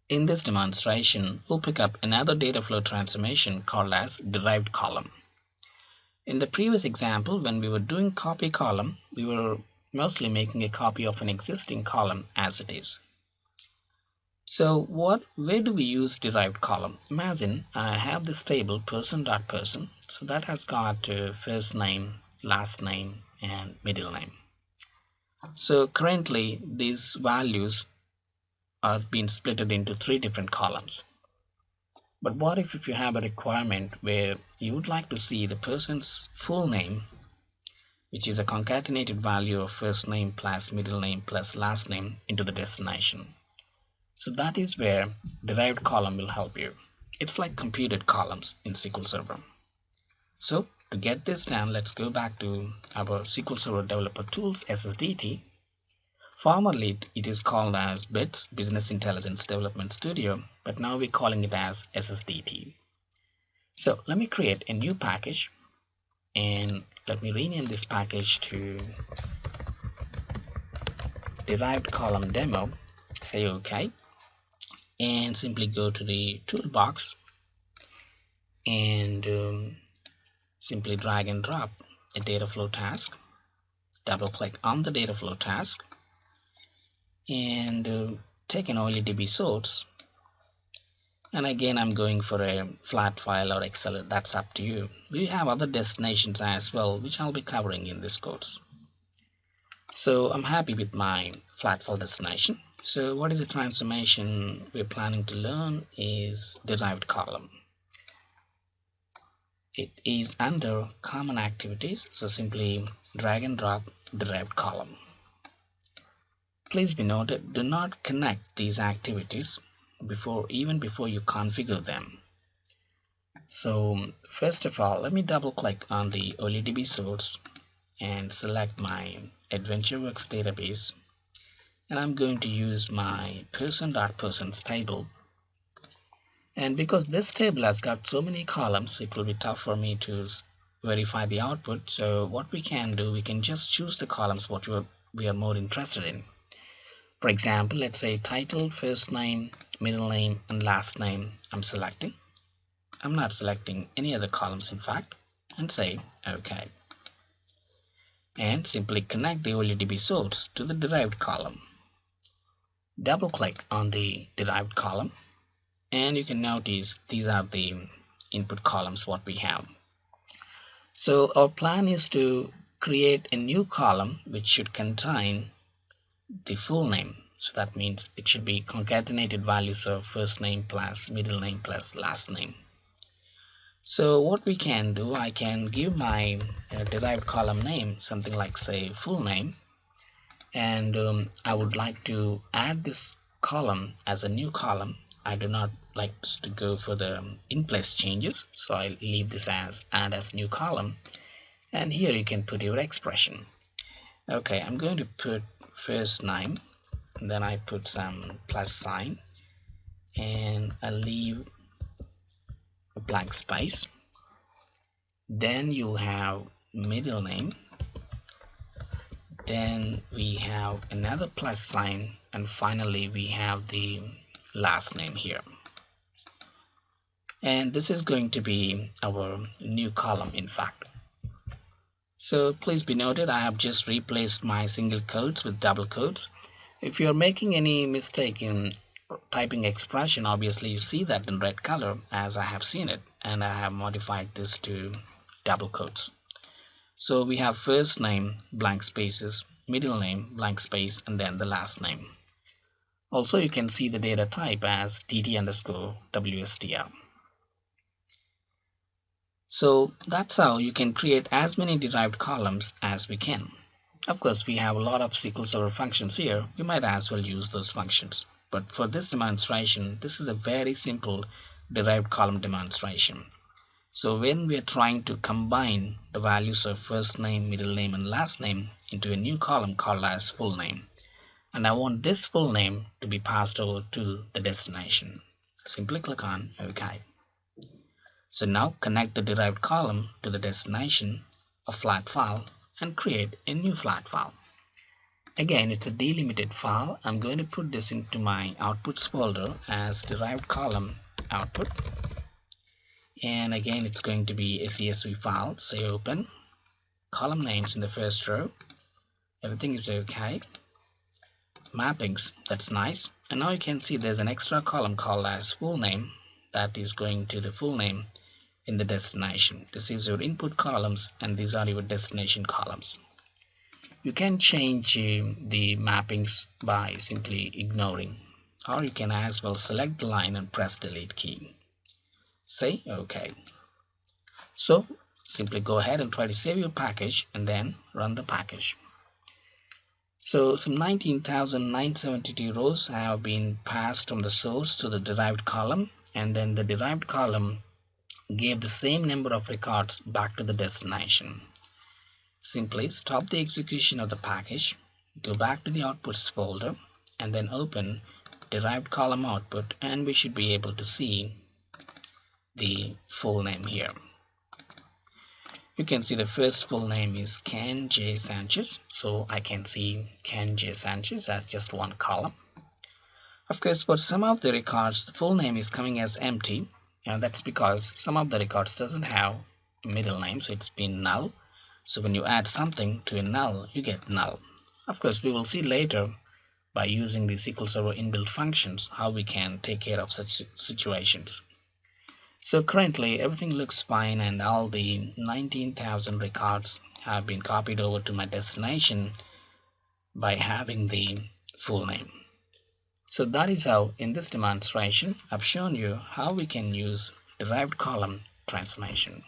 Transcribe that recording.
In this demonstration, we'll pick up another data flow transformation called as derived column. In the previous example, when we were doing copy column, we were mostly making a copy of an existing column as it is. So where do we use derived column? Imagine I have this table person.person. So that has got first name, last name, and middle name. So currently these values are being split into 3 different columns. But what if you have a requirement where you would like to see the person's full name, which is a concatenated value of first name plus middle name plus last name into the destination? So that is where derived column will help you. It's like computed columns in SQL Server. So to get this done, let's go back to our SQL Server Developer Tools SSDT. Formerly it is called as BITS, Business Intelligence Development Studio, but now we're calling it as SSDT. So let me create a new package and let me rename this package to derived column demo. Say OK and simply go to the toolbox and simply drag and drop a data flow task. Double click on the data flow task and take an OLEDB source, and again I'm going for a flat file or Excel, that's up to you. We have other destinations as well which I'll be covering in this course. So I'm happy with my flat file destination. So what is the transformation we're planning to learn is derived column. It is under common activities, so simply drag and drop derived column. Please be noted, do not connect these activities even before you configure them. So first of all, let me double click on the OLEDB source and select my AdventureWorks database, and I'm going to use my person.persons table. And because this table has got so many columns, it will be tough for me to verify the output. So what we can do, we can just choose the columns what we are more interested in. For example, let's say title, first name, middle name, and last name. I'm selecting. I'm not selecting any other columns in fact, and say OK. And simply connect the OLEDB source to the derived column. Double click on the derived column, and you can notice these are the input columns what we have. So our plan is to create a new column which should contain the full name. So that means it should be concatenated values of first name plus middle name plus last name. So what we can do, I can give my derived column name something like say full name, and I would like to add this column as a new column. I do not like to go for the in-place changes, so I'll leave this as add as new column, and here you can put your expression. Okay, I'm going to put first name, and then I put some plus sign, and I leave a blank space. Then you have middle name, then we have another plus sign, and finally we have the last name here. And this is going to be our new column in fact. So please be noted, I have just replaced my single quotes with double quotes. If you're making any mistake in typing expression, obviously you see that in red color as I have seen it, and I have modified this to double quotes. So we have first name blank spaces, middle name blank space, and then the last name. Also you can see the data type as dt_wstr. So that's how you can create as many derived columns as we can. Of course, we have a lot of SQL Server functions here. We might as well use those functions. But for this demonstration, this is a very simple derived column demonstration. So when we are trying to combine the values of first name, middle name, and last name into a new column called as full name, and I want this full name to be passed over to the destination, simply click on OK. So now connect the derived column to the destination, a flat file, and create a new flat file. Again, it's a delimited file. I'm going to put this into my outputs folder as derived column output. And again, it's going to be a CSV file. Say open. Column names in the first row. Everything is okay. Mappings, that's nice. And now you can see there's an extra column called as full name that is going to the full name in the destination. This is your input columns and these are your destination columns. You can change the mappings by simply ignoring, or you can as well select the line and press delete key. Say OK. So simply go ahead and try to save your package and then run the package. So some 19,972 rows have been passed from the source to the derived column, and then the derived column gave the same number of records back to the destination. Simply stop the execution of the package, go back to the outputs folder, and then open derived column output, and we should be able to see the full name here. You can see the first full name is Ken J. Sanchez, so I can see Ken J. Sanchez as just one column. Of course, for some of the records, the full name is coming as empty, and that's because some of the records doesn't have a middle name, so it's been null. So when you add something to a null, you get null. Of course, we will see later by using the SQL Server inbuilt functions how we can take care of such situations. So currently everything looks fine and all the 19,000 records have been copied over to my destination by having the full name. So that is how in this demonstration I've shown you how we can use derived column transformation.